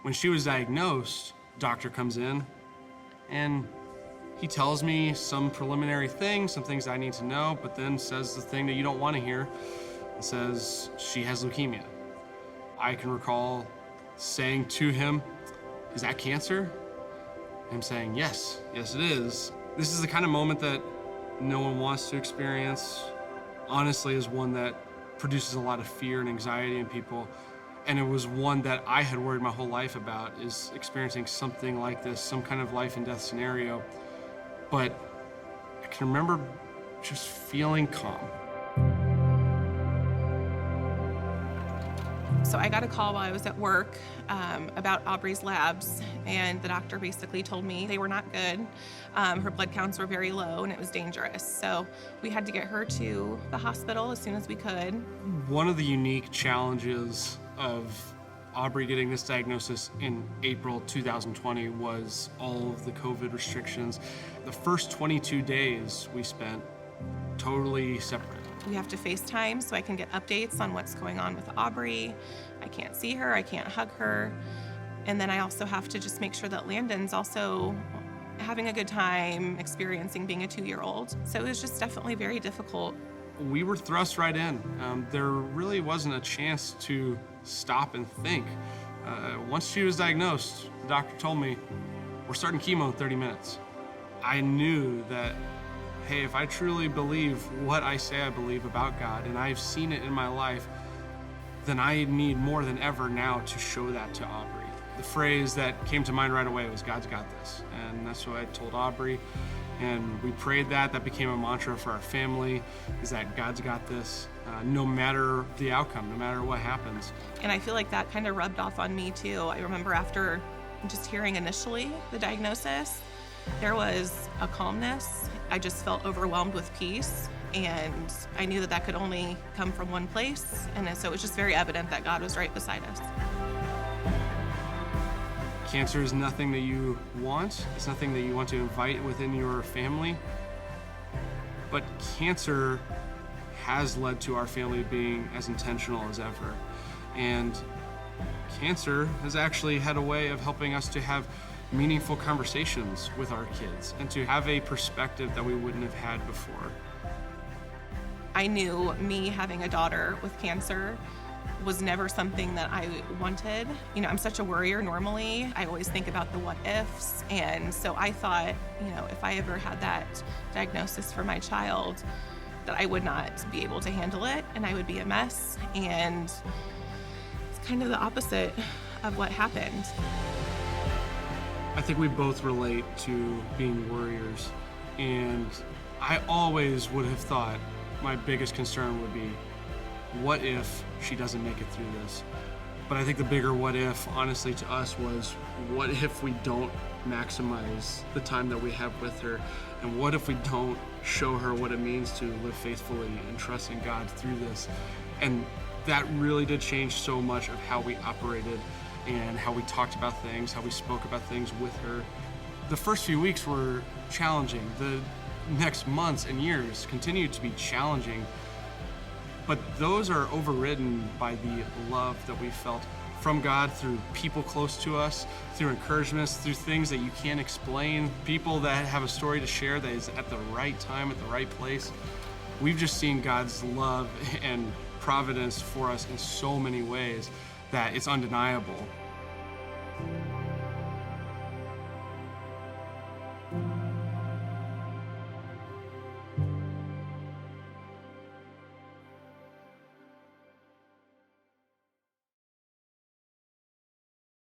When she was diagnosed, doctor comes in and he tells me some preliminary things, some things I need to know, but then says the thing that you don't want to hear. It says she has leukemia. I can recall saying to him, "Is that cancer?" Him saying, yes, yes it is. This is the kind of moment that no one wants to experience. Honestly, is one that produces a lot of fear and anxiety in people. And it was one that I had worried my whole life about, is experiencing something like this, some kind of life and death scenario. But I can remember just feeling calm. So I got a call while I was at work about Aubree's labs, and the doctor basically told me they were not good. Her blood counts were very low and it was dangerous. So we had to get her to the hospital as soon as we could. One of the unique challenges of Aubree getting this diagnosis in April 2020 was all of the COVID restrictions. The first 22 days we spent totally separate. We have to FaceTime so I can get updates on what's going on with Aubree. I can't see her, I can't hug her. And then I also have to just make sure that Landon's also having a good time experiencing being a 2-year-old. So it was just definitely very difficult. We were thrust right in. There really wasn't a chance to stop and think. Once she was diagnosed, the doctor told me, we're starting chemo in 30 minutes. I knew that, hey, if I truly believe what I say I believe about God, and I've seen it in my life, then I need more than ever now to show that to Aubree. The phrase that came to mind right away was, God's got this. And that's what I told Aubree. And we prayed that. That became a mantra for our family, is that God's got this, no matter the outcome, no matter what happens. And I feel like that kind of rubbed off on me too. I remember after just hearing initially the diagnosis, there was a calmness. I just felt overwhelmed with peace, and I knew that that could only come from one place. And so it was just very evident that God was right beside us. Cancer is nothing that you want. It's nothing that you want to invite within your family. But cancer has led to our family being as intentional as ever. And cancer has actually had a way of helping us to have meaningful conversations with our kids and to have a perspective that we wouldn't have had before. I knew me having a daughter with cancer was never something that I wanted. You know, I'm such a worrier normally. I always think about the what ifs. And so I thought, you know, if I ever had that diagnosis for my child, that I would not be able to handle it and I would be a mess. And it's kind of the opposite of what happened. I think we both relate to being worriers. And I always would have thought my biggest concern would be, what if she doesn't make it through this? But I think the bigger what if, honestly, to us was, what if we don't maximize the time that we have with her? And what if we don't show her what it means to live faithfully and trust in God through this? And that really did change so much of how we operated and how we talked about things, how we spoke about things with her. The first few weeks were challenging. The next months and years continued to be challenging. But those are overridden by the love that we felt from God through people close to us, through encouragements, through things that you can't explain, people that have a story to share that is at the right time, at the right place. We've just seen God's love and providence for us in so many ways that it's undeniable.